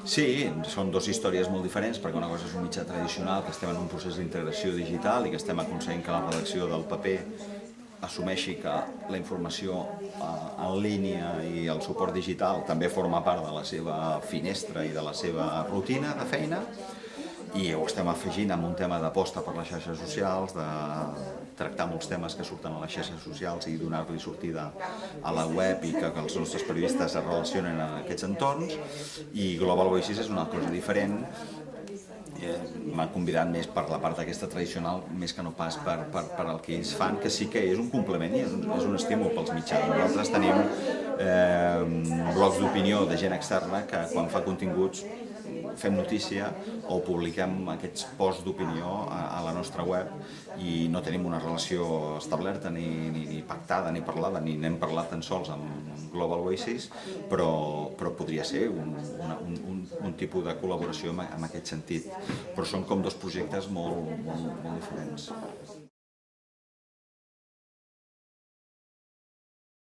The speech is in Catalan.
Sí, són dues històries molt diferents, perquè una cosa és un mitjà tradicional, que estem en un procés d'integració digital i que estem aconseguint que la redacció del paper assumeixi que la informació en línia i el suport digital també forma part de la seva finestra i de la seva rutina de feina, i ho estem afegint amb un tema d'aposta per les xarxes socials, de tractar molts temes que surten a les xarxes socials i donar-li sortida a la web i que els nostres periodistes es relacionen en aquests entorns. I Global Voices és una cosa diferent. M'han convidat més per la part aquesta tradicional, més que no pas per el que ells fan, que sí que és un complement i és un estímul pels mitjans. Nosaltres tenim blocs d'opinió de gent externa que quan fa continguts fem notícia o publiquem aquests posts d'opinió a la nostra web i no tenim una relació establerta ni pactada ni parlada, ni n'hem parlat tan sols amb Global Voices, però podria ser un tipus de col·laboració en aquest sentit. Però són com dos projectes molt diferents.